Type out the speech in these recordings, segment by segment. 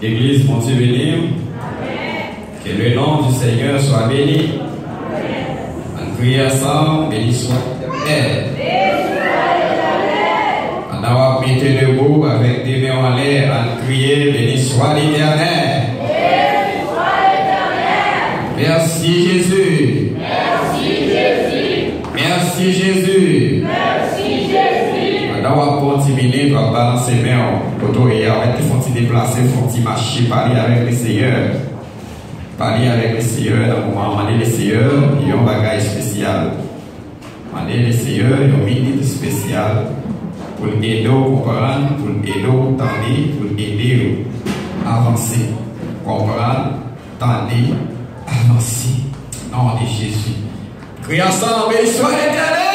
Église, mon Dieu béni. Que le nom du Seigneur soit béni. On prie ensemble, béni soit l'Éternel. On va mettre debout avec des mains en l'air, on crie, béni soit l'Éternel. Merci Jésus. Merci Jésus. Merci Jésus. Merci Jésus. On va continuer à balancer les mains autour et arrêter, faut-il déplacer, faut-il marcher, parler avec le Seigneur. Parler avec le Seigneur, dans le moment, demander le Seigneur, il y a un bagage spécial. Demander le Seigneur, il y a une minute spéciale pour l'aider à comprendre, pour l'aider à entendre, pour l'aider à avancer. Comprendre, entendre, avancer. Nom de Jésus. Criez ensemble, béni soit l'Éternel.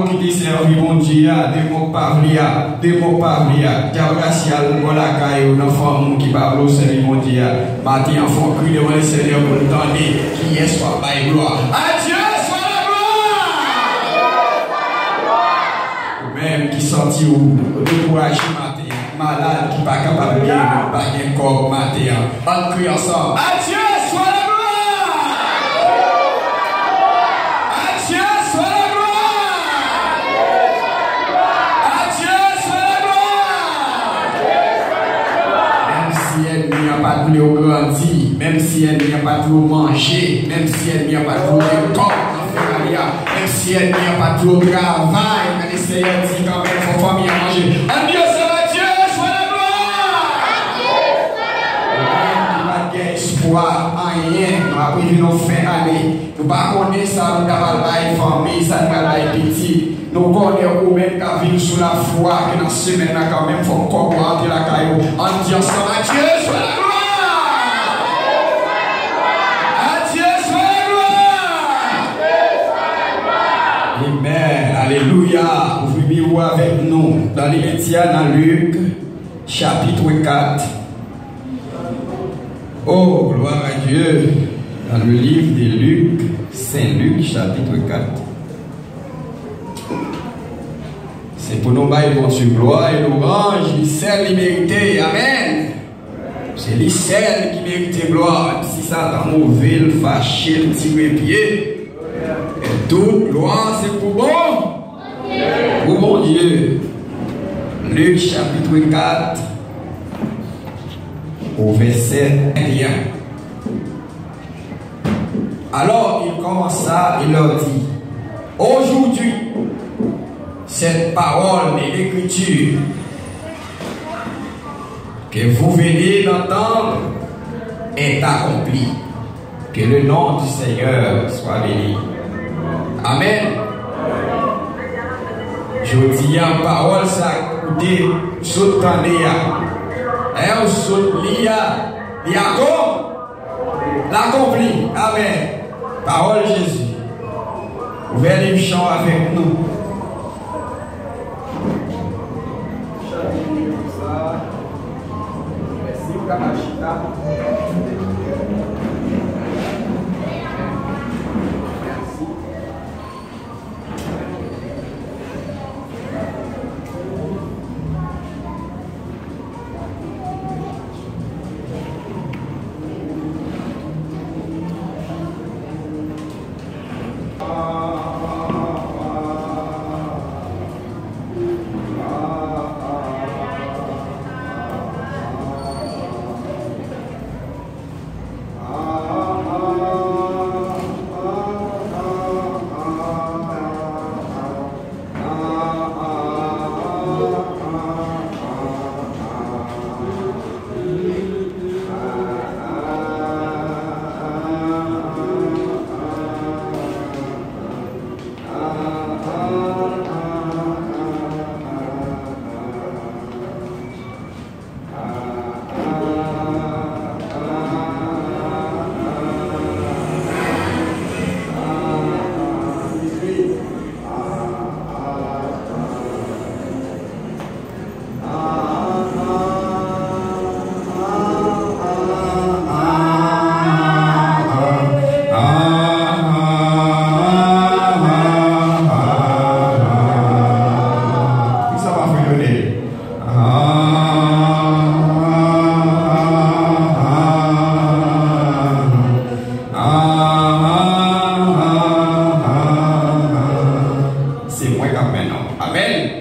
Qui dit servi mon Dieu, des mots pavlia, des mots pavlia, Diabracial, Molakaï, un enfant qui parle, servi mon Dieu, Matin, enfant, crie devant le Seigneur pour le temps, qui est soit by gloire. À Dieu soit la gloire! Même qui sortit au courage matin, malade, qui n'est pas capable de vivre, pas de corps matin, on crie ensemble. À Dieu soit la gloire! Pas de grandir, même si elle n'y a pas de manger, même si elle n'y a pas de corps, même si elle n'y a pas de travail, mais le Seigneur dit quand même, il faut famille à manger. Adieu, c'est Dieu, soit la gloire! Adieu, espoir, rien, nous avons prévu nos fins d'année. Nous ne connaissons pas ça, nous avons la famille, ça nous avons la petite. Nous connaissons ou même qu'à vivre sous la foi, que dans ce semaine, quand même, il faut qu'on rentre la caillou. En disant ça, Dieu, soit la gloire! Amen. Alléluia. Ouvrez-vous avec nous dans les médias dans Luc, chapitre 4. Oh, gloire à Dieu. Dans le livre de Luc, Saint-Luc, chapitre 4. C'est pour nous bailler votre gloire et l'orange, les celles qui méritent. Amen. C'est les celles qui méritent gloire. Si ça t'a mauvais, le fâché, le tirer pied. Et toute gloire, c'est pour bon. Pour mon Dieu. Luc chapitre 4, au verset 1. Alors il commença et leur dit: aujourd'hui, cette parole de l'Écriture que vous venez d'entendre est accomplie. Que le nom du Seigneur soit béni. Amen. Je dis en parole, ça a coûté, saute en l'air. Et saute l'ia, l'accompli. Amen. Parole Jésus. Ouvrez les chants avec nous. Amen.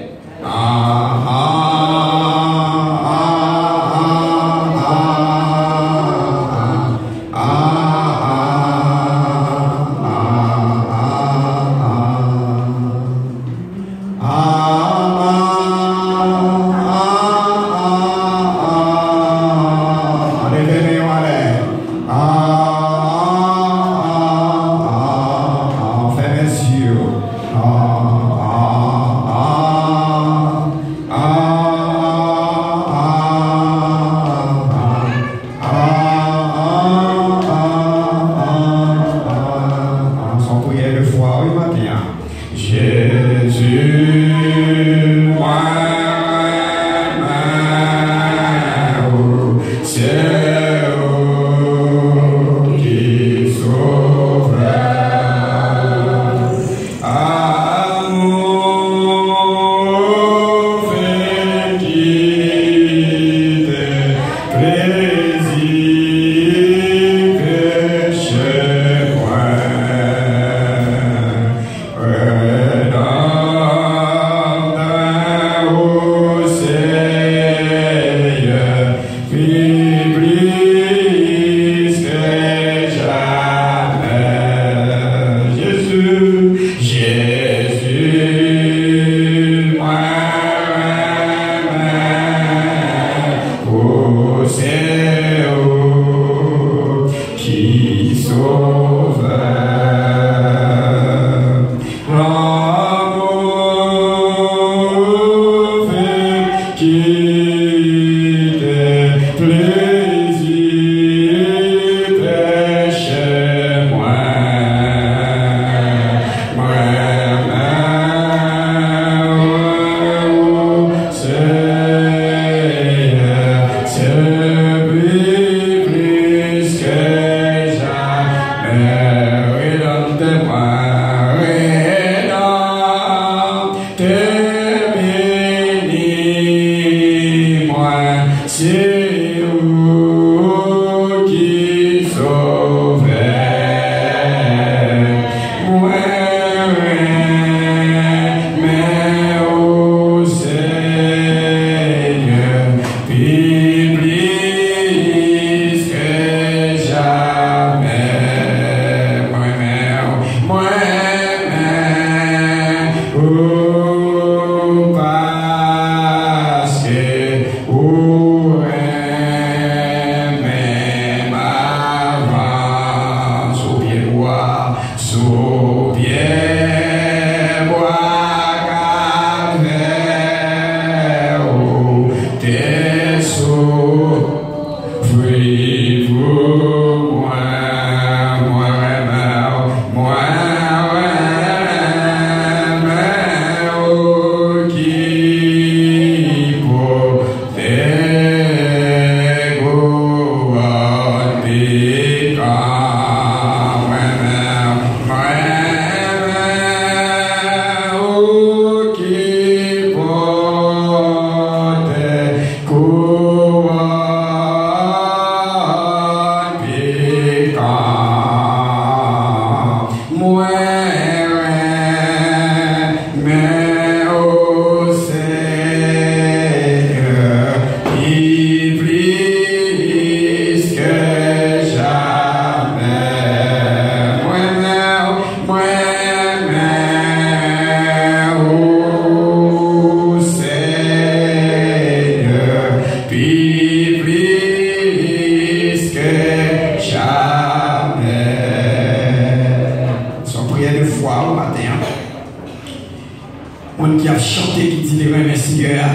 On qui a chanté qui dit les mains Seigneur,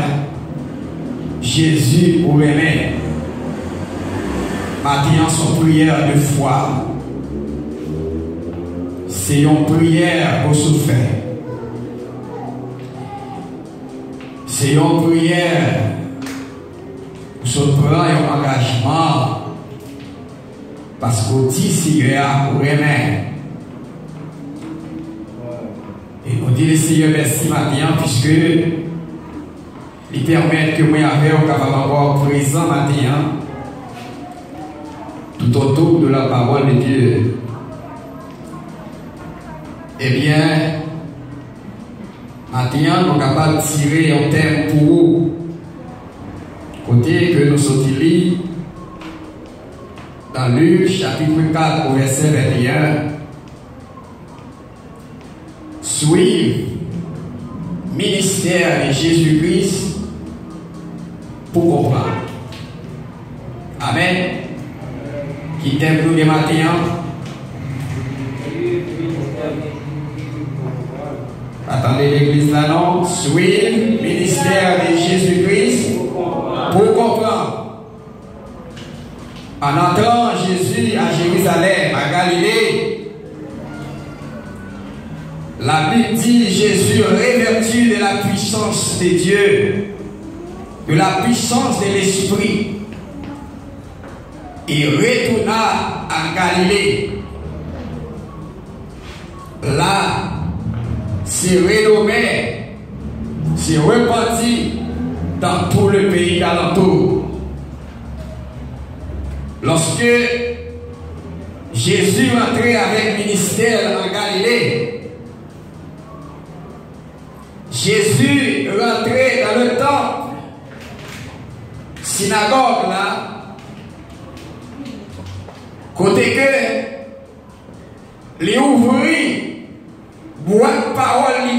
Jésus ou remet. Maintenant, son prière de foi, c'est une prière pour se faire. C'est une prière pour se prendre un engagement parce qu'on dit Seigneur ou remet. Et on dit le Seigneur merci maintenant puisque il permet que moi avec on capable encore présent maintenant tout autour de la parole de Dieu. Eh bien, Maintenant, nous sommes capables de tirer un thème pour vous. Côté que nous sommes lire dans Luc chapitre 4 au verset 21. Suivre ministère de Jésus-Christ pour comprendre. Amen. Qui t'aime nous les matins. Attendez l'église là, non? Suivre ministère de Jésus-Christ pour comprendre. En entrant Jésus à Jérusalem, à Galilée, la Bible dit Jésus revêtu de la puissance de Dieu, de la puissance de l'Esprit, et retourna à Galilée. Là, c'est renommé, c'est reparti dans tout le pays d'alentour. Lorsque Jésus entrait avec ministère en Galilée, Jésus rentrait dans le temple, synagogue là, côté que les ouvriers boîte parole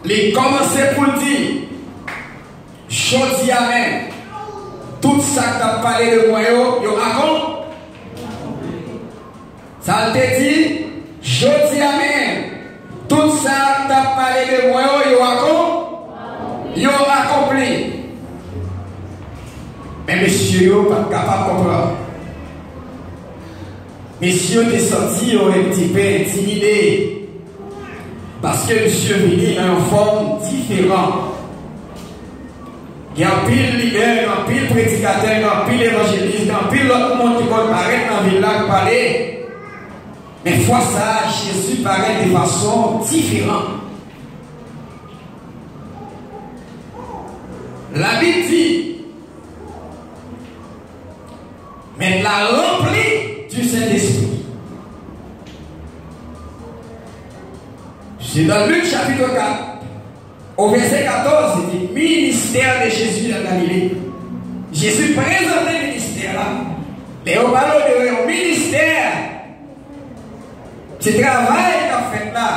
les commençaient pour dire jodi a même tout ça que tu as parlé de moi yo raconte ça te dit jodi a même tout ça que tu as parlé de moi yo raconte yo accompli mais monsieur yo pas capable de comprendre. Messieurs des sortis ont un petit peu intimidé parce que monsieur venu en forme différente. Il y a un pile leader, un pile prédicateur, un pile évangéliste, un pile l'autre monde qui va paraître dans le village parler. Mais fois ça, Jésus paraît de façon différente. La Bible dit, mais la remplie du Saint-Esprit. C'est dans Luc chapitre 4, au verset 14, il dit ministère de Jésus en Galilée. Jésus présentait le ministère là. Et on parle de ministère. C'est travail qu'a fait là.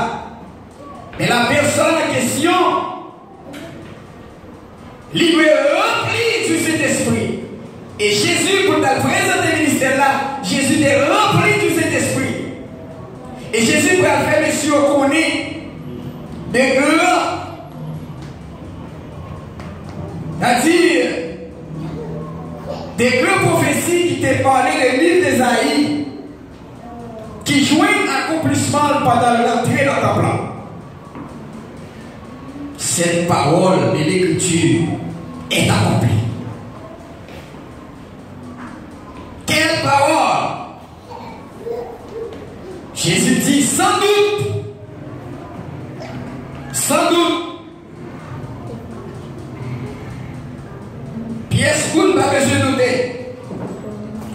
Mais la personne en question, lui est rempli du Saint-Esprit. Et Jésus, pour présenter le ministère là, Jésus est rempli du Saint-Esprit. Et Jésus pour faire monsieur connaît des grands. C'est-à-dire des grandes prophéties qui t'ont parlé des livres d'Ésaïe, qui joignent accomplissement pendant l'entrée dans ta plan. Cette parole de l'Écriture est accomplie. Quelle parole? Jésus dit sans doute, pièce vous n'a pas besoin de douter,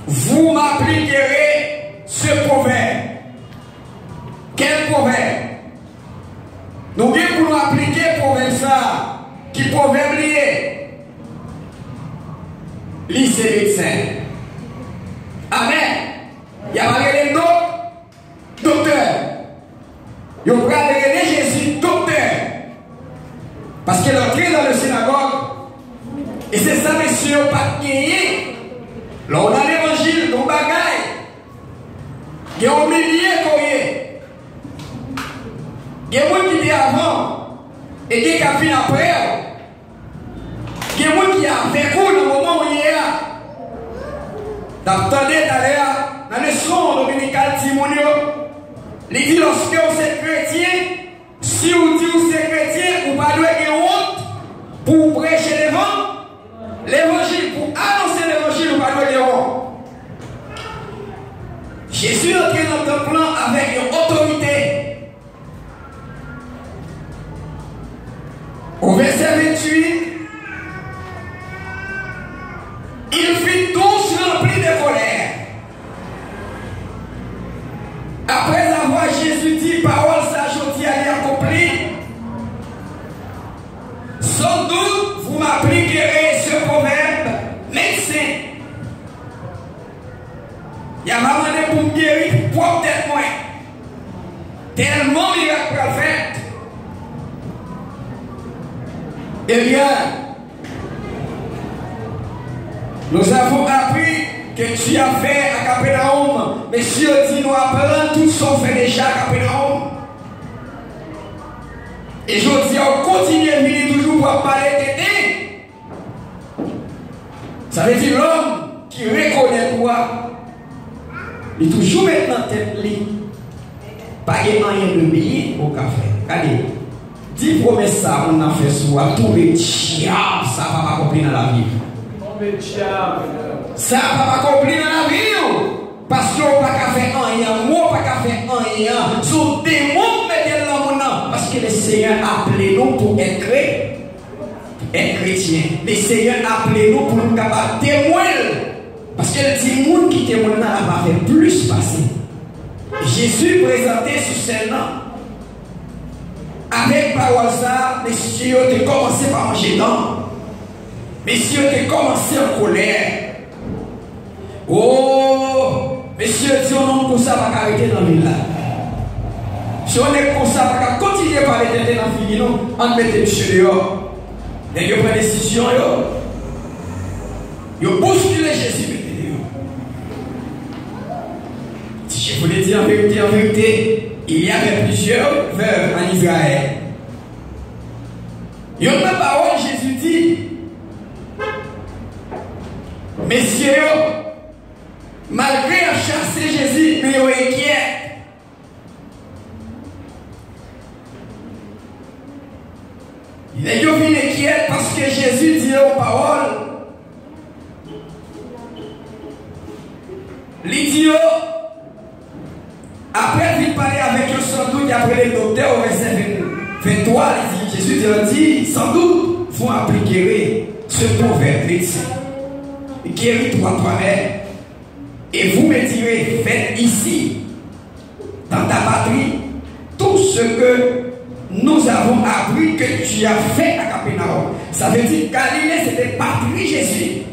vous m'appliquerez ce proverbe. Quel proverbe? Nous voulons pour nous appliquer proverbe ça, qui proverbe lié? Lycée médecin. Amen. Il y a parlé de docteur. Il y a parlé de Jésus, docteur. Parce qu'il est entré dans le synagogue. Et c'est ça, monsieur, pas gagné. Là, on a l'évangile, on bagaille. Il y a un millier courrier. Il y a un monde qui était avant. Et qui a fini après. Il y a un monde qui a fait coup dans le moment où il est là. T'attendez d'ailleurs dans le son dominical Timonio, il dit lorsque vous êtes chrétien, si vous dites que vous êtes chrétien, vous ne devez pas honte pour prêcher l'évangile, pour annoncer l'évangile, vous ne devez pas honte. Jésus est entré dans le plan avec une autorité. Au verset 28, ils furent tous remplis de colère. Après avoir Jésus repérer ce proverbe médecin. Il y a demandé pour me guérir pour peut-être moins. Tellement miracle pour le faire. Eh bien, nous avons appris que tu as fait à Capernaum. Messieurs, dit nous apprenons tout ce qu'on fait déjà à Capernaum. Et je dis, on continue à venir toujours pour parler de ça veut dire l'homme qui reconnaît quoi. Il est toujours maintenant tête libre. Pas rien de bien au café. Regardez. 10 promesses ça, on a fait soi. Tout le diable, ça va pas accomplir dans la vie. Ça va pas accomplir dans la vie. Parce qu'on n'a pas faire rien. Moi, pas faire rien. Sur des mots, mettez l'homme. Parce que le Seigneur a appelé nous pour être chrétien. Le Seigneur a appelé nous pour nous capables de témoigner. Parce que le monde qui témoigne n'a pas fait plus passer. Jésus présenté sur scène-là. Avec parole ça, messieurs, tu as commencé par manger dents. Messieurs, tu as commencé en colère. Oh, messieurs, si on est comme ça, on va arrêter dans le village. Si on est comme ça, on va continuer par les têtes dans le village, on met les messieurs dehors. Et ils prennent des décisions, ils bousculent Jésus. Si je voulais dire en vérité, il y avait plusieurs veuves en Israël. Il y a une parole, Jésus dit, messieurs, malgré chasser Jésus, mais ils sont inquiets. Ils sont inquiets parce que Jésus dit aux paroles, l'idiot, après il parlait avec eux sans doute, après le docteur au verset 23, Jésus dit, sans doute, vous appliquerez ce proverbe médecin. Guéris-toi toi-même. Et vous me direz, faites ici, dans ta patrie, tout ce que nous avons appris que tu as fait à Capernaum. Ça veut dire que Galilée, c'était patrie Jésus.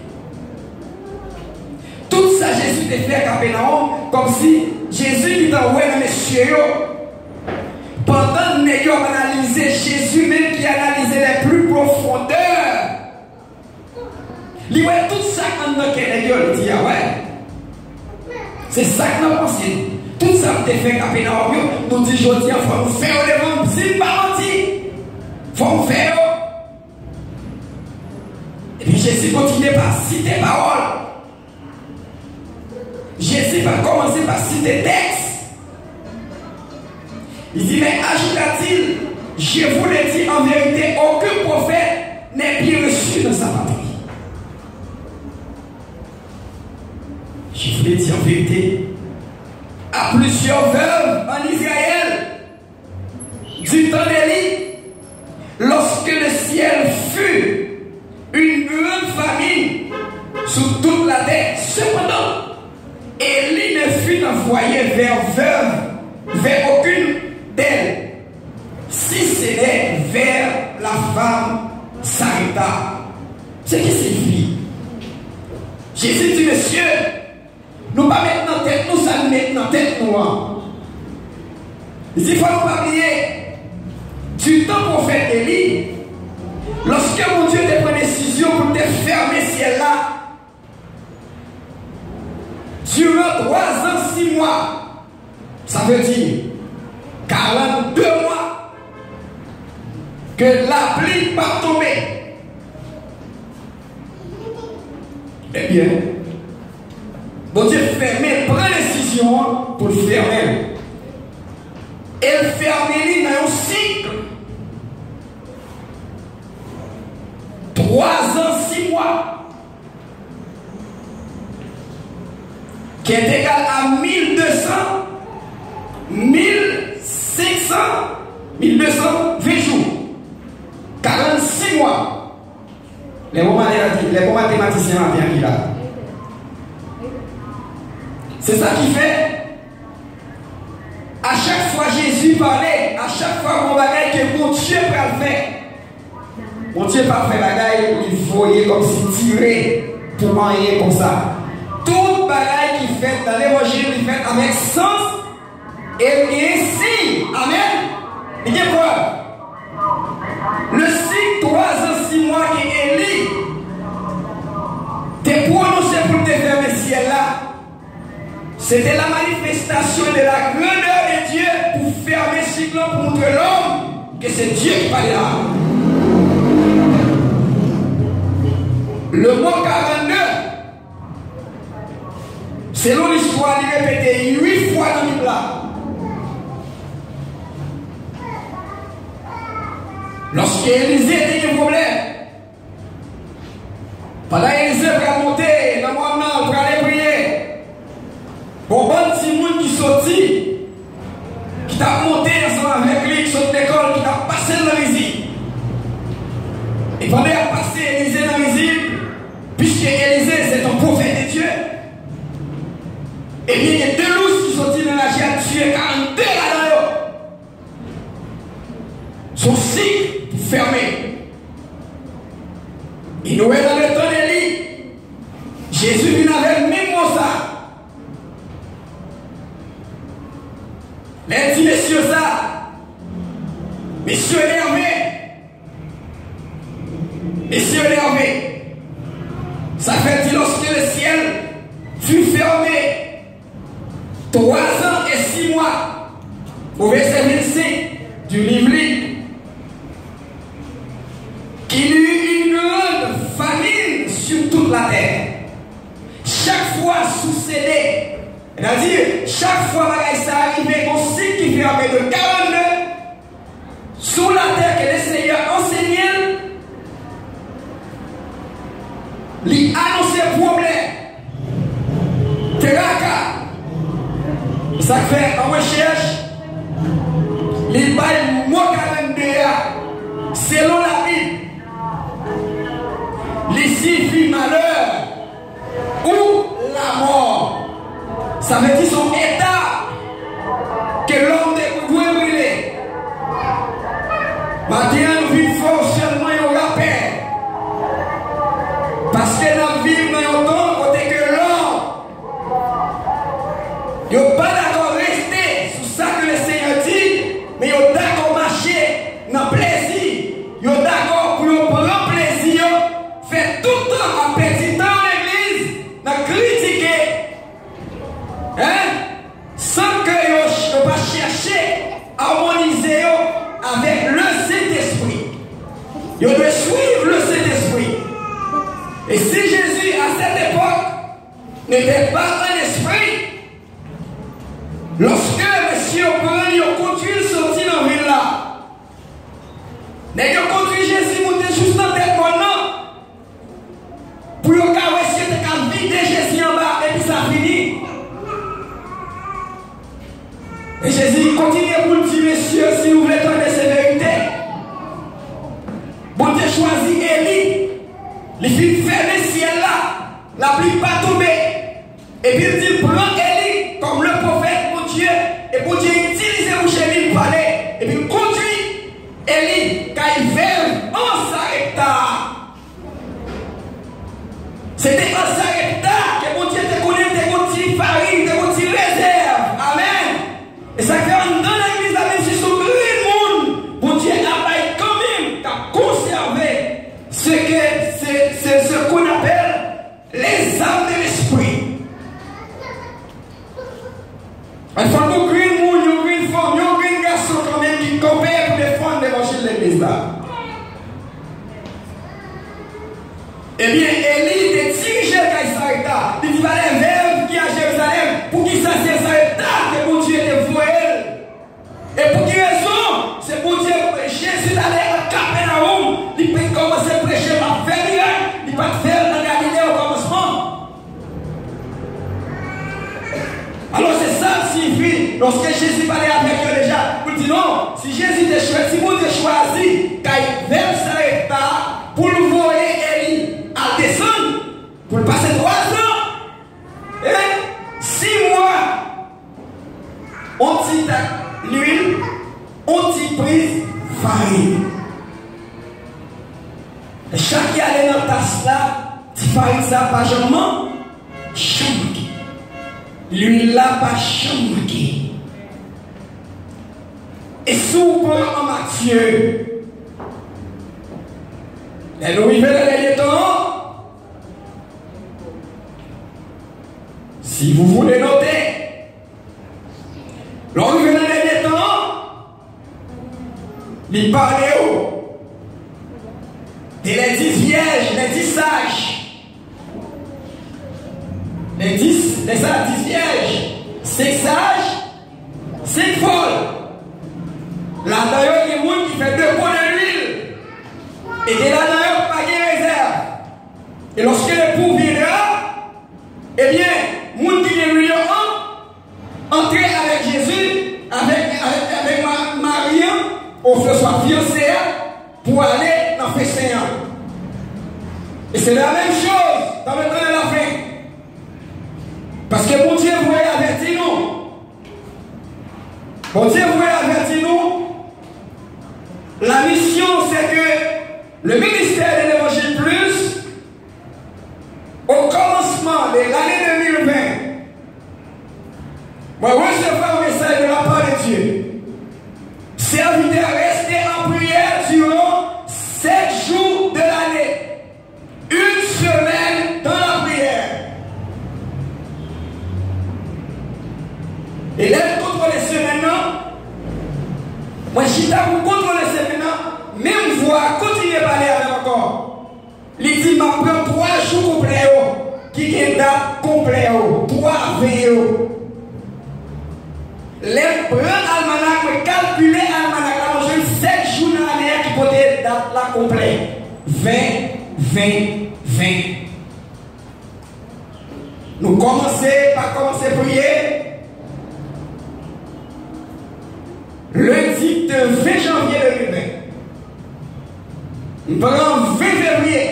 Tout ça, Jésus t'a fait à Capernaum, comme si Jésus dit ouais, messieurs, pendant que nous avons analysé Jésus, même qui analysait les plus profondeurs, il y a tout ça qu'on a dit, ouais. C'est ça que nous avons pensé. Tout ça que tu as fait à Capernaum, nous disons aujourd'hui, il faut nous faire les ventes, c'est pas menti. Il faut nous faire. Et puis Jésus continue par citer paroles. Jésus va commencer par citer texte. Il dit, mais ajoute-t-il, je vous le dis en vérité, aucun prophète n'est bien reçu dans sa patrie. Je vous le dis en vérité, à plusieurs veuves en Israël, du temps d'Élie, lorsque le ciel fut une grande famine sur toute la terre, cependant, Élie ne fut envoyé vers aucune d'elles, si ce n'est vers la femme Sarepta. Ce qui signifie, Jésus dit, monsieur, nous pas mettre dans tête, nous allons mettre dans tête noire. Il dit, il faut pas oublier, du temps prophète Élie, lorsque mon Dieu te prend décision pour te fermer ciel-là, durant 3 ans, 6 mois, ça veut dire 42 mois que la pluie va tomber. Eh bien, bon Dieu ferme, prend décision pour le fermer. Et le fermer dans un cycle. 3 ans, 6 mois. Qui est égal à 1220 jours. 46 mois. Les bons mathématiciens ont bien là. C'est ça qui fait. À chaque fois Jésus parlait, à chaque fois qu'on va que mon Dieu va le faire, Mon Dieu pas fait bagaille, il voyait comme si tiré pour marier comme ça. Toute bagaille qui fait dans l'évangile, il fait avec sens et ainsi. Amen. Il y a quoi? Le cycle 3 ans, 6 mois qui est Élie, t'es prononcé pour te faire le ciel là. C'était la manifestation de la grandeur de Dieu pour fermer ce cycle pour montrer l'homme que c'est Dieu qui parle là. Le mot 42, selon l'histoire, il est répété 8 fois dans la Bible. Lorsque Élisée était un problème, pendant qu'Élisée va monter dans le monde pour aller prier, bon petit monde qui sortit, qui t'a monté ensemble avec lui, qui sort de l'école, qui t'a passé dans la visite. Et pendant qu'il a passé Élisée dans la visite, puisque Élisée c'est un prophète de Dieu, et bien il y a 2 loups qui sont sortis dans la vie à tuer 42 là-dedans. Son cycle fermé. Et nous, dans le temps d'Élie, Jésus vient avec le même mot ça. Les petits messieurs ça, messieurs énervés, messieurs énervés, ça fait dire lorsque le ciel fut fermé 3 ans et 6 mois au verset 25 du livre libre, qu'il y eut une grande famine sur toute la terre. Chaque fois succédé, c'est-à-dire chaque fois que ça arrivait au cycle qui fermait de 42 sous la terre que le Seigneur enseignait, lui annonçait problème. Teraka, ça fait en recherche, les bails mot 42 selon la Bible. Les signifie malheur ou la mort. Ça veut dire son état que l'homme doit brûler. Maintenant, nous vivons fonctionnement et on rappelle. Parce que nous vivons dans un temps côté que l'homme n'est pas d'accord rester sur ça que le Seigneur dit, mais il est d'accord marcher dans le plaisir. Il est d'accord pour prendre plaisir. Fait tout le temps en petit temps l'église, de critiquer, sans que je ne pas chercher à harmoniser avec le Saint-Esprit. Je dois suivre le Saint-Esprit. Et si Jésus à cette époque n'était pas un esprit, lorsque monsieur Paul conduit sorti dans la ville là, mais il conduit Jésus monter juste dans tête maintenant. Pour que vous vider Jésus en bas et puis ça finit. Et Jésus continue pour dire, messieurs, si vous voulez connaître ces vérités, bon Dieu choisit Élie, les filles ferment le ciel là, la pluie pas tomber. Et puis il dit, prends Élie comme le prophète, mon Dieu, et pour Dieu utilise pour chez lui pour parler. Et puis il conduit Élie, car il verve en Sarepta. C'était en Sarepta que mon Dieu te connaît, te continue farine, te continue réserve. Amen. Et ça fait dans l'église, même si son grand monde, mon Dieu a quand même qu'à conserver ce qu'on appelle les âmes de l'esprit. Il faut que grand monde, une femme, un grand garçon quand même qui compère pour défendre l'évangile de l'église là. Eh bien, Élie était dirigé à Sarepta. Il va aller vers qui à Jérusalem pour qu'il s'assied à Sarepta que mon Dieu était voué. Et pour quelle raison? C'est pour Dieu, Jésus allait à Capernaum. Il peut commencer à prêcher par faire rien. Il peut faire dans Galilée au commencement. Alors c'est ça qui signifie, lorsque Jésus parlait avec eux déjà, pour dire non, si Jésus t'a choisi, si vous avez choisi, vers Sarepta pour le voyer Élie à descendre, pour le passer 3 ans, et 6 mois, on dit l'huile, on dit prise farine. Chaque qui allait dans la tasse là, tu farines ça pas jamais, chambre. L'huile là pas chambre. Et souvent en Matthieu, et nous vivons dans les derniers temps. Si vous voulez noter, nous vivons dans les derniers temps, il parle de les 10 vierges, les 10 sages. Les 10 vierges, 5 sages, 5 folles. Là, d'ailleurs, il y a des gens qui font 2 pots de l'huile. Et de là, d'ailleurs, pas de réserve. Et lorsque le pou viendra, eh bien, les gens qui ont l'huile entrer avec Jésus, avec Marie, on fait soit fiancé pour aller dans le festin. Et c'est la même chose dans le temps de la fin. Parce que mon Dieu voulait avertir nous. Mon Dieu voulait avertir nous. La mission, c'est que le ministère de l'Évangile Plus, au commencement de l'année 2020, moi, recevoir un message de la part de Dieu. Serviteur, rester en prière durant 7 jours de l'année. 1 semaine dans la prière. Et là, contre les semaines, moi, je suis là pour contrôler ces maintenant, même voix, continuer à parler avec encore. Il dit, ma prend 3 jours complets, qui est une date complète, 3 veilles. Les prendre almanach, mais calculer almanach, là, je 7 jours dans l'année qui peut être date là complète. 20, 20, 20. Nous commençons par commencer à prier. Lundi de 20 janvier 2020. Nous prenons 20 février.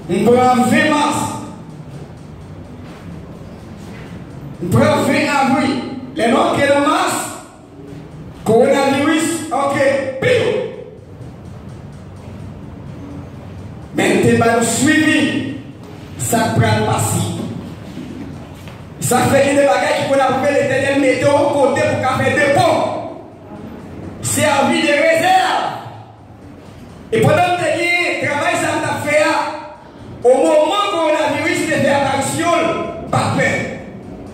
Nous prenons 20 mars. Nous prenons 20 avril. Les noms qui sont en mars. Coronavirus. Ok. Pile. Maintenant, nous suivi. Ça prend le passé. Ça fait des bagages qui peuvent appeler l'éternel météo côté pour faire des ponts. Servi de réserve. Et pendant que tu travail, ça t'a fait, au moment où le virus te fait apparition, pas de peine.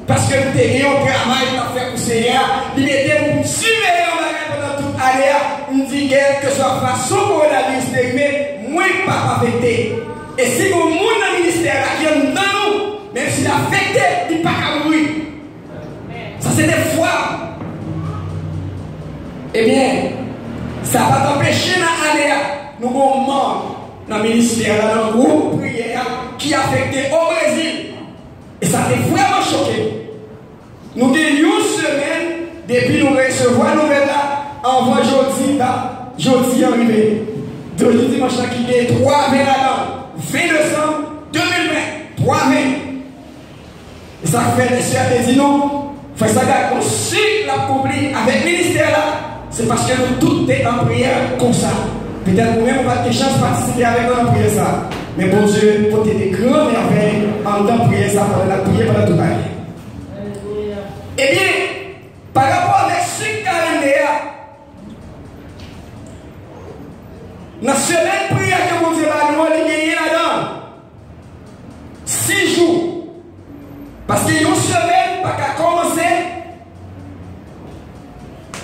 Parce que tu es un travail que tu as fait pour Seigneur, il était pour surveiller pendant toute l'année. Il dit que ce soit façon coronavirus t'es moi pas affecté. Et si vous monde dans le ministère qui est dans nous, même s'il est affecté, il n'est pas qu'à mourir. Ça c'est des fois. Eh bien, ça va t'empêcher dans l'année, nous avons membre dans le ministère, dans le groupe prière qui a affecté au Brésil. Et ça t'a vraiment choqué. Nous avons une semaine depuis nous recevons la nouvelle là, envoie jeudi arrivé. Jeudi dimanche qui est 3 20 décembre 2020. 3 mai. Et ça fait des soeurs qui disent non, il faut qu'on suit la publique avec le ministère là. C'est parce que nous tous sommes en prière comme ça. Peut-être nous-mêmes, on va avoir de chance de participer avec nous en prière ça. Mais bon Dieu, pour des grandes merveilles, en temps prière ça, pour la prière pendant toute l'année. Eh bien, par rapport avec ce calendrier, dans la semaine prière que mon Dieu va nous gagner là-dedans, 6 jours. Parce qu'il y a une semaine, pas qu'à commencer.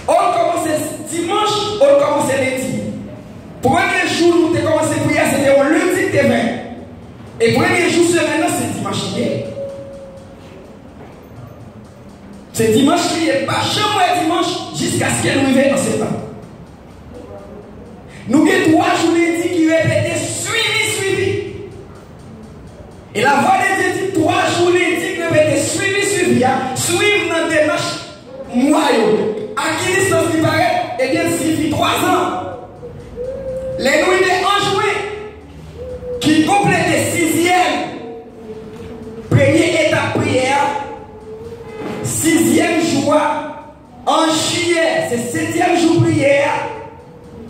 On commence dimanche, on commence lundi. Premier jour, nous avons commencé à prier, c'était le lundi de 20. Et premier jour, semaine, c'est dimanche. C'est dimanche qui est pas jamais dimanche jusqu'à ce que nous arrivions en septembre. Nous avons 3 jours lundi qui répétaient suivi. Et la voix de Dieu dit 3 jours lundi qui répétaient suivi. Suivre dans des démarche moyenne. À qui distance qui paraît? Eh bien, signifie 3 ans. Les nuits de 11 juin, qui complètent 6e, première étape prière, 6e jour, en juillet, c'est 7e jour prière,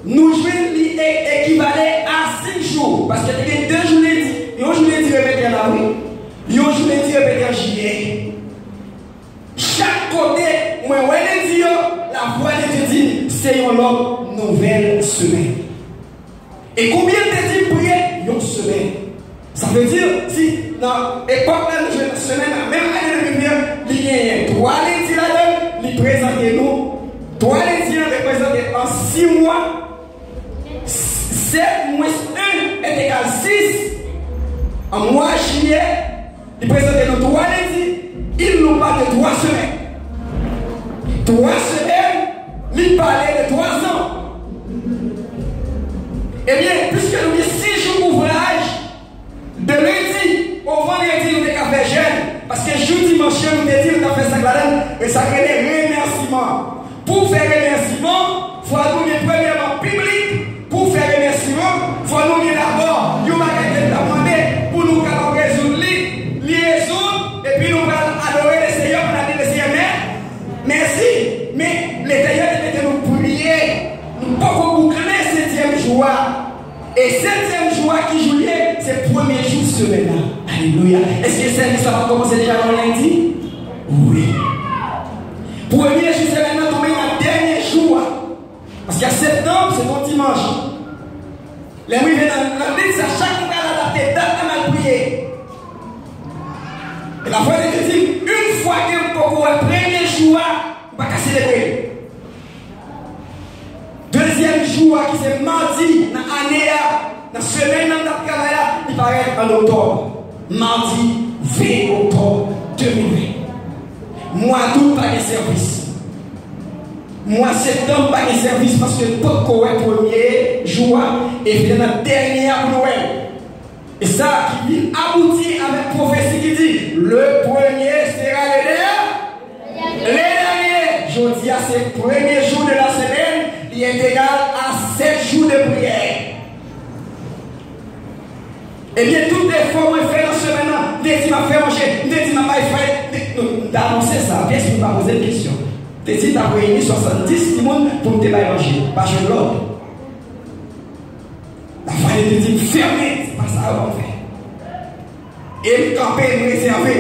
nous jouons l'équivalent à 5 jours. parce que il y a 2 jours lundi, il y a un jour lundi répété en avril, il y a un jour lundi répété en juillet. Chaque côté, moi, lundi, la voix de Dieu dit, c'est une nouvelle semaine. Et combien de temps prier? Une semaine. Ça veut dire, si dans l'époque de la semaine, même année de lumière, il y a 3 lundis là-dedans, il présente nous. 3 lundis représentent en 6 mois. 7 moins 1 est égal à 6. En mois juillet, il présente nous 3 lundis. Il nous parle de 3 semaines. 3 semaines, il parlait de 3 ans. Eh bien, puisque nous avons 6 jours d'ouvrage, de lundi au vendredi, nous avons fait jeûne. Parce que jeudi, dimanche, nous avons dit, nous avons fait ça là-dedans, et ça crée des remerciements. Pour faire remerciements, il faut nous dire premièrement public. Pour faire remerciements, il faut nous dire d'abord, nous avons demandé pour nous résoudre les résoudre, et puis nous allons adorer le Seigneur pour dire le Seigneur, merci. Mais les Seigneur devait nous prier, nous ne pouvons pas boucler 7e joie. Et 7e joie qui juillet, c'est le premier jour de semaine. Alléluia. Est-ce que le service va commencer déjà le lundi? Oui. Premier jour de semaine, tomber dans le dernier jour. Parce qu'à septembre, c'est ton dimanche. Les nuits viennent dans l'église, à chaque fois qu'on a adapté date à mal prier. Et la foi de Dieu dit, une fois que vous avez le premier jour, vous ne pouvez pas célébrer. Deuxième jour, qui c'est mardi, dans l'année, dans la semaine, dans le travail, il paraît en octobre. Mardi 20 octobre 2020. Mois d'août, pas de service. Mois septembre, pas de service parce que tout le premier jour et vient dans le dernier Noël. Et ça qui vient aboutir avec prophétie qui dit le premier sera le dernier. Je dis à ce premier jour de la semaine, il est égal à 7 jours de prière. Et bien, toutes les fois où je fais dans ce maintenant, dès qu'il m'a fait manger, dès qu'il m'a pas fait, d'annoncer ça, bien sûr, pas poser une question. Dès qu'il t'a réuni 70 personnes pour me faire manger, pas je l'autre. La foi de Dieu dit fermez, c'est pas ça qu'on fait. Et me camper, me réserver.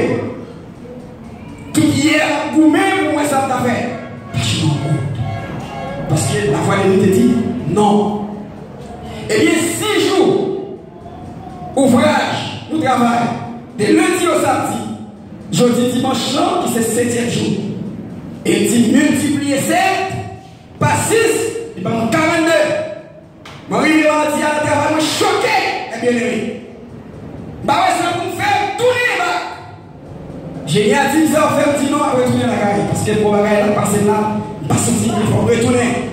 Tout hier, vous-même, pour moi, ça t'a fait. Pas je m'en compte. Parce que la foi de Dieu te dit non. Eh bien, 6 jours, ouvrage, nous travaillons de lundi au samedi, jeudi, dimanche, qui c'est 7e jour. Et il dit multiplier 7 par 6, il va 42. Marie dit à la travail, je suis choqué, et bien aimé. Bah ouais, ça pour faire tourner les bacs. J'ai dit à 10 heures, faire un petit nom à retourner la gare. Parce que pour la gare, elle a passé là, pas sorti, il faut retourner.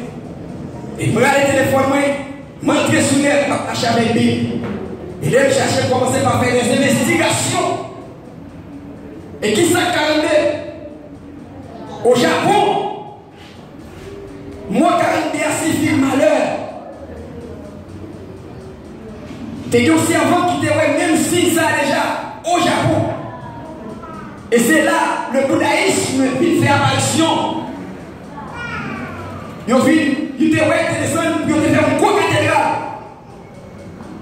Et pour aller le téléphone, moi, je suis sur l'air, à chaque Bible. Et là, je cherchais commencer par faire des investigations. Et qui s'est calmé? Au Japon, moi, 42 signifie malheur. T'es un servant qui te voit même si ça déjà au Japon. Et c'est là le bouddhisme il fait apparition. Il te voit descendre, il te fait un gros cathédrale.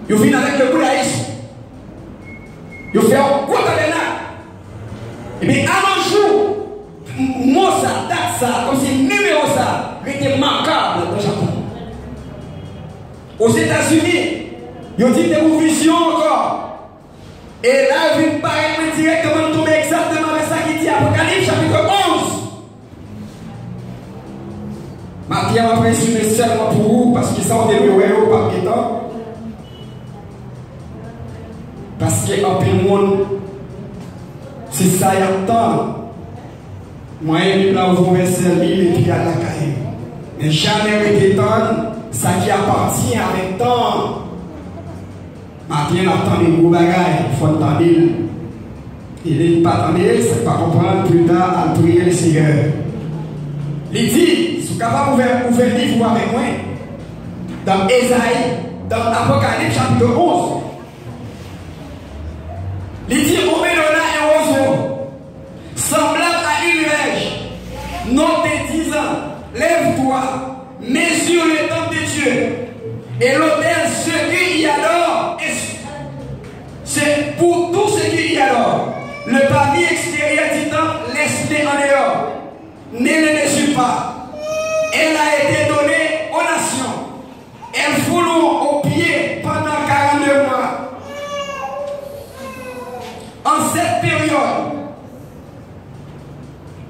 Il vient avec le bouddhisme. Il fait un gros tabernacle. Et bien, à un jour, moi, ça, date ça, comme si numéro ça, était marquable au Japon. Aux États-Unis, ils ont dit des vision encore. Et là, il paraît directement tomber exactement avec ça qui dit Apocalypse chapitre 11. Matthieu m'a présumé seulement pour vous, parce qu'ils sont des héros par temps. Parce qu'en peu de monde, c'est ça y a temps. Moi, je vais vous verser l'île et puis à la caille. Mais jamais été temps, ça qui appartient avec temps. Maintenant, attend des gros bagages, il faut attendre. Il n'est pas attendre, c'est pas comprendre plus tard à prier le Seigneur. Il dit, si vous êtes capable d'ouvrir le livre avec moi, dans Ésaïe, dans l'Apocalypse chapitre 11, il dit, on met là un oiseau, semblable à une nuage, noté 10 ans, lève-toi, mesure le temple de Dieu, et l'autel, ceux qui y adorent, dit alors, le pavé extérieur dit temple, laisse-les en dehors. Ne les mesure pas. Elle a été donnée aux nations. Elles foulent aux pieds pendant 42 mois. En cette période,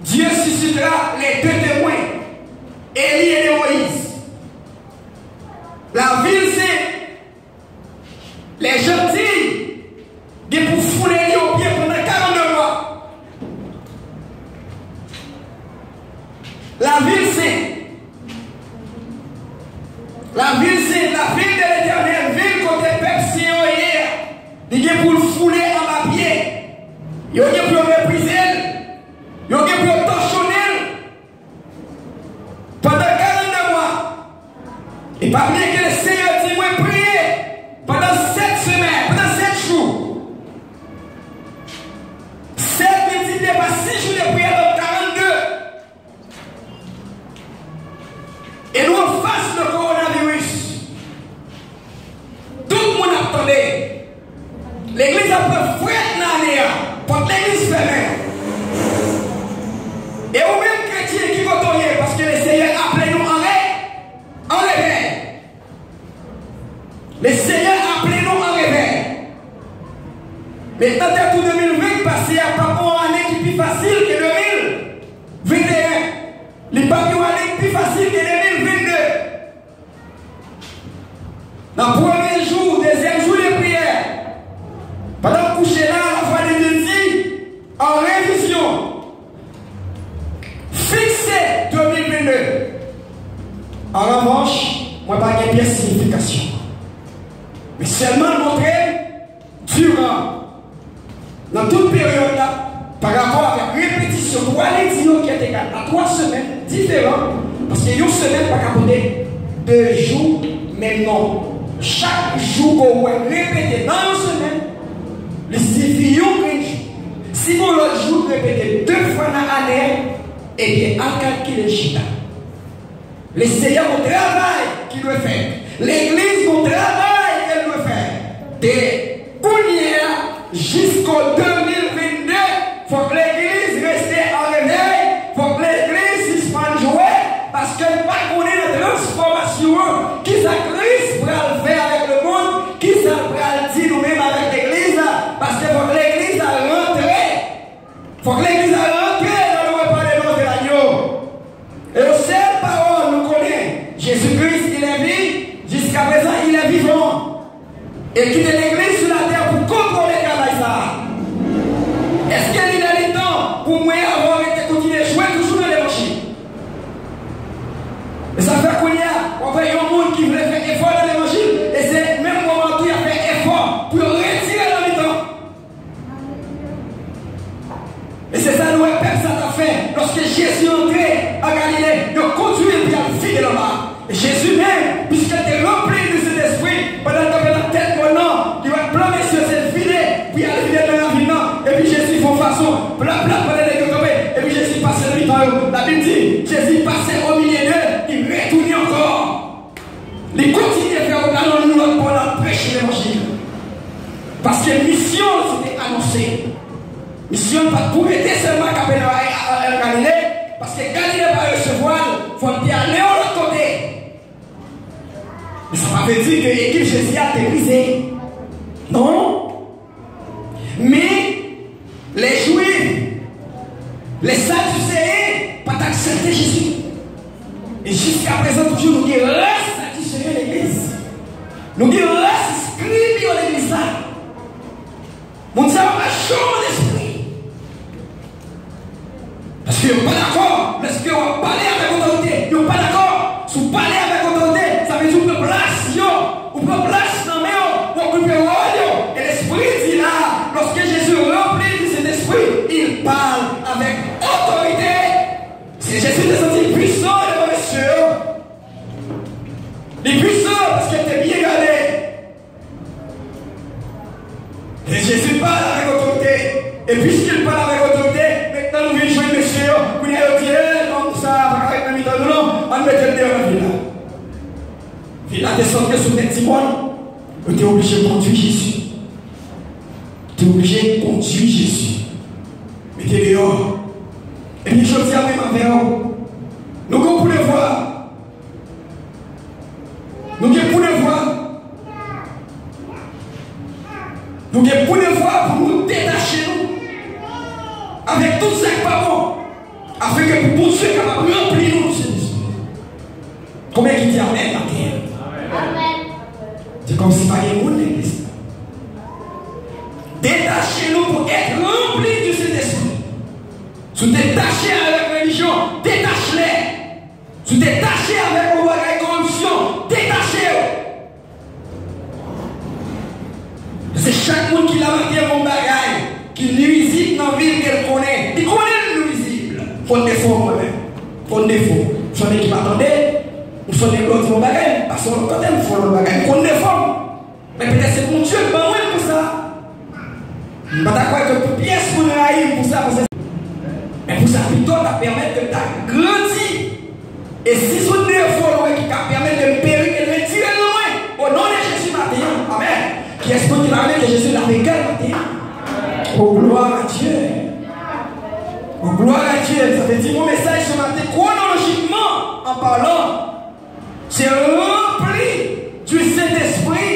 Dieu suscitera les deux témoins, Élie et Moïse. La ville, c'est les gentils qui pour fouler aux pieds pendant 42 mois. La ville, c'est la ville de l'Éternel, ville côté peuple Sion hier. Il est pour le fouler en bas pied. Il est pour le mépriser. Il est pour le torchonner. Pendant 42 mois. Et pas bien que le Seigneur dit, moi prier pendant 7 semaines, pendant 7 jours. 7 multiplié par 6 jours de prière, donc 42. Et nous en face le coronavirus. Tout le monde attendait. L'église a pris fouette dans l'année pour l'église fermée. Et vous-même chrétiens qui continuez parce que le Seigneur appelé nous en réveil. Le Seigneur appelé nous en réveil. Mais tant que tout 2020 passé à pas une année qui est plus facile que 2021. Les pas une année plus facile que 2022. Dans le premier jour, deuxième jour de prière, pendant que coucher là, la foi de Dieu dit, en révision, fixé 2022. En revanche, moi, pas de pièce signification. Mais seulement montrer durant, dans toute période là, par rapport à la répétition, pour aller dire qui est égal à 3 semaines différentes, parce qu'il y a une semaine par rapport à 2 jours, mais non. Chaque jour qu'on va répéter dans une semaine, le signifie un jour. Si vous l'autre jour répétez 2 fois dans l'année, et bien à calculer le chita. Le Seigneur au travail qu'il doit faire. L'église au travail qu'elle doit faire. Des Kounia jusqu'au 2022, il faut que l'église reste en réveil. Il faut que l'église suspende jouer. Parce qu'elle ne pas connaître la transformation qui s'accrise pour le faire avec le monde, qui s'accrise dire nous-mêmes avec l'église. Parce qu'il faut que l'église a rentré. Il faut que l'église a rentré dans le repas des noces de l'agneau. Et la seule parole nous connaît. Jésus-Christ, il est vivant. Jusqu'à présent, il est vivant. Et quitte l'église sur la terre pour contrôler le travail ça. Est-ce qu'il a le temps pour moi avoir été continué à jouer toujours dans l'évangile? Et ça fait qu'on y a, on voit un monde qui voulait faire effort dans l'évangile. Et c'est même moment où il a fait effort pour le retirer dans le temps. Et c'est ça le peuple ça t'a fait. Lorsque Jésus est entré à Galilée, il a conduit et puis il a vidé là-bas. Et Jésus même, puisqu'il était rempli de cet esprit, pendant qu'il avait la tête maintenant, il va blâmer sur cette vidée, puis il a vidé dans la vie. Et puis Jésus fait façon, blabla, et puis Jésus passait dans le temps. La Bible dit, Jésus passait au milieu d'eux, il retournait encore. Il continuait à faire aucun nous pour prêcher l'évangile. Parce que mission c'était annoncé. Mission pas pour aider seulement à Galilée, parce que Galilée va recevoir, il faut aller à l'autre côté. Mais ça ne veut pas dire que l'équipe Jésus a été brisée. Non. Mais les Juifs, les Sadducéens, pas accepté Jésus. Et jusqu'à présent, toujours, nous disons, reste Sadducéens l'église. Nous disons, reste scribe à l'église là. Nous disons, on chaud d'esprit. Parce qu'ils ne sont pas d'accord. Parce qu'ils ont parlé avec autorité. Ils ne sont pas d'accord. Si vous parlez avec autorité, ça veut dire que vous pouvez place, vous pouvez place dans le pour occuper le rôle. Et l'esprit dit là, lorsque Jésus remplit de cet esprit, il parle avec autorité. C'est Jésus est senti puissant devant les cieux. Il est puissant parce qu'il était bien gardé. Et Jésus parle avec autorité. Et puisqu'il parle avec autorité, maintenant nous venons jouer les cieux. Vous allez dire, non, ça va avec le mitan. Non, on met le déo dans la ville. Il a descendu sur les Timon. Il était obligé de conduire Jésus. Tu es obligé de conduire Jésus. Mettez dehors. Et puis je dis à même avec vous. Nous pouvons le voir. Nous pouvons le voir. Nous pouvons le voir pour nous détacher nous. Avec tout ça qui n'est pas bon. Afin que pour Dieu capable de remplir nous. Combien qui dit Amen la terre? Amen. C'est comme si pas de monde l'église. Détachez-nous pour être remplis du Saint-Esprit. Si vous détachez avec la religion, détachez-les. Si vous détachez avec vos bagages de corruption, détachez-les. C'est chaque monde qui l'a marqué mon bagage, qui nuisible dans la ville qu'elle connaît. Il connaît le nuisible. Il faut le défaut moi-même. Il faut le défaut. Je suis qui m'attendait. Il faut des l'autre mon bagage. Parce que quand elle fait le bagage, il faut le défaut. Mais peut-être c'est mon Dieu qui m'a envoyé pour ça. Je ne vais pas croire que pièce pour nous haïr pour ça. Mais pour ça, plutôt, ça permet que tu as grandi. Et si ce défaut qui permet de me périr et de me tirer loin, au nom de Jésus maintenant, amen. Qui est-ce qui va amener que Jésus l'a régalé maintenant? Oh, gloire à Dieu. Oh, gloire à Dieu. Ça veut dire mon message ce matin, chronologiquement, en parlant, c'est rempli du Saint-Esprit.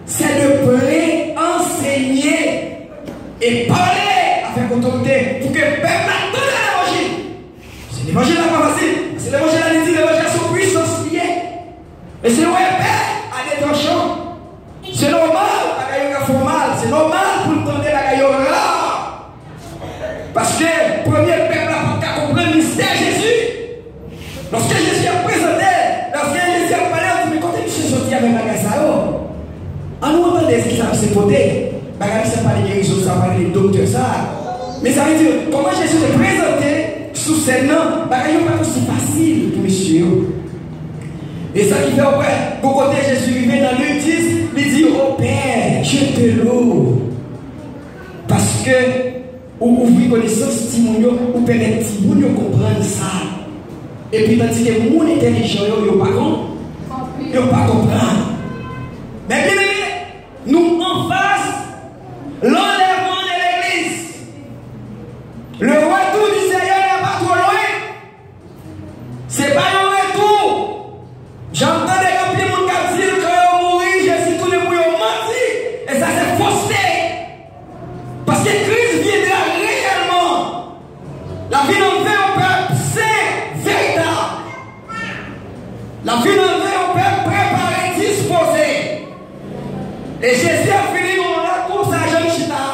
C'est de pré-enseigner et parler avec autorité pour que le peuple attende l'évangile. C'est l'évangile n'est pas facile. C'est l'évangile à dit l'évangile à son puissance liée. Et c'est le père à des tranchants. C'est normal à gaillon fait mal. C'est normal pour le tendre la gaillon là. Parce que le premier peuple n'a pas compris le mystère Jésus. Lorsque Jésus a présenté, lorsque Jésus a parlé, on dit mais quand Jésus sorti avec la gaille ça, on nous entend ce qui s'est posé. Bagami, ça parle de guérison, ça parle de docteur, ça. Mais ça veut dire, comment Jésus est présenté sous scène, bagami n'est pas aussi facile pour monsieur. Et ça qui fait après, pour côté Jésus vient dans Luc 10, il dit, oh Père, je te loue. Parce que, ou ouvrir connaissance, ou permettre de comprendre ça. Et puis, tandis que mon intelligent, il n'y a pas comprendre. Mais bien aimé, nous en face, l'enlèvement de l'église. Le retour du Seigneur n'est pas trop loin. C'est pas un retour. J'entends des gens qui disent que quand ils mourir, Jésus tout le monde menti. Et ça c'est fausseté. Parce que Christ viendra réellement. La vie en fait au peuple, c'est véritable. La vie en fait au peuple préparé, disposé. Et Jésus a fini mon course à Jean Chita.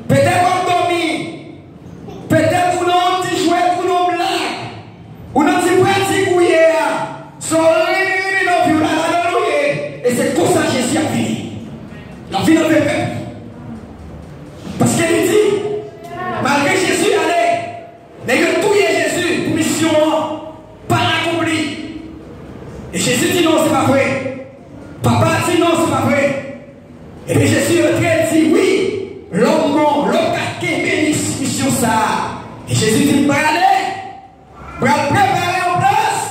Peut-être qu'on dormi. Peut-être qu'on a un petit jouet pour nos blagues. Ou un petit pratique où il y a. Et c'est comme ça que Jésus a fini. La vie dans le peuple. Parce qu'elle dit, malgré Jésus allait, mais que tout est Jésus pour mission pas accomplie. Et Jésus dit non, c'est pas vrai. Papa dit non, c'est pas vrai. Et puis Jésus dit oui, l'homme non, l'homme qui a béni mission ça. Et Jésus dit, va aller, va préparer en place.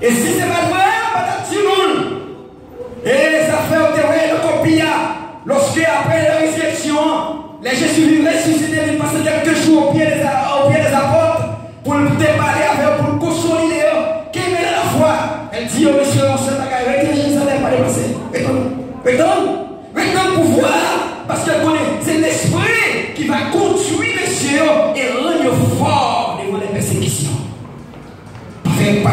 Et si c'est pas vrai, on va t'attirer nous. Et les affaires de le copia, lorsque après la résurrection, les Jésus ressuscité, ils passaient quelques jours au pied des apôtres pour le déballer avec, pour le consolider, qui met la foi. Elle dit au monsieur, on se bagaille, Jésus n'est pas dépassé. Retourne pour voir, parce que c'est l'esprit qui va conduire monsieur et rendre fort devant les persécutions. Pas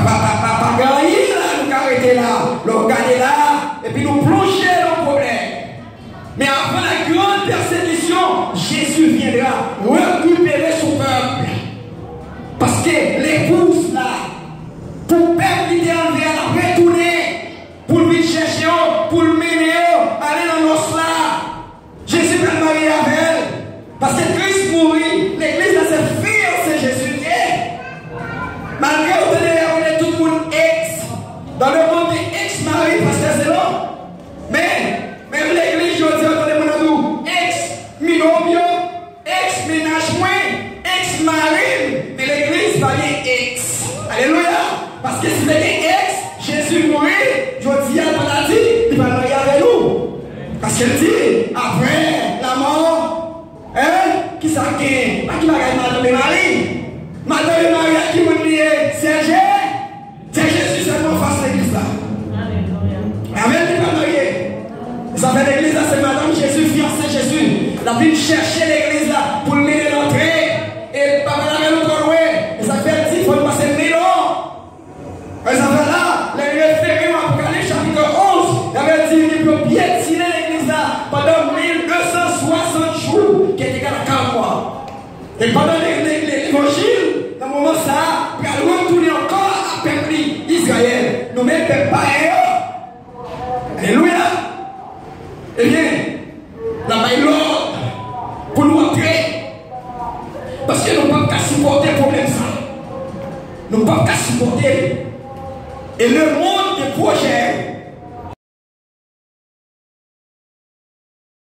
gagner là, nous arrêter là, nous regarder là, et puis nous plonger dans le problème. Mais avant la grande persécution, Jésus viendra récupérer son peuple. Parce que l'épouse là, pour le peuple idéal, elle a retourné pour lui chercher, pour le mener, aller dans l'os là. Jésus va marier avec elle. Parce que Christ mourit, l'église là c'est fier, c'est Jésus. Malgré que tout le monde ex, dans le monde des ex-maris, parce que c'est long. Mais, même l'église, je dis, attendez-moi, ex-minomio, ex-ménage moins, ex-marine, mais l'église va y ex. Alléluia. Parce que si c'était ex, Jésus mourit, je dis, il va marier avec nous. Parce qu'elle dit, après la maman. Hein? Qui ça qui est? Qui va gagner madame et Marie? Madame et Marie qui vont lier Serge. C'est Jésus seulement face à l'église là. Amen. Ça fait l'église là, c'est madame Jésus, fiancé Jésus. La vie chercher l'église là pour l'aider l'entrée. Et pas mal avec l'autre loin. Et ça fait 10 fois passer 1000 ans. Et ça fait là, les référés en Apocalypse chapitre 11. Il avait dit qu'il peut piétiner l'église là pendant 1260 jours qui était à 40 mois. Et pendant l'évangile, dans le moment ça, il a retourné encore à peuple Israël. Nous même pas alléluia. Eh bien, là-bas il l'ordre pour nous entrer. Parce que nous ne pouvons pas supporter le problème ça. Nous ne pouvons pas supporter. Et le monde des projets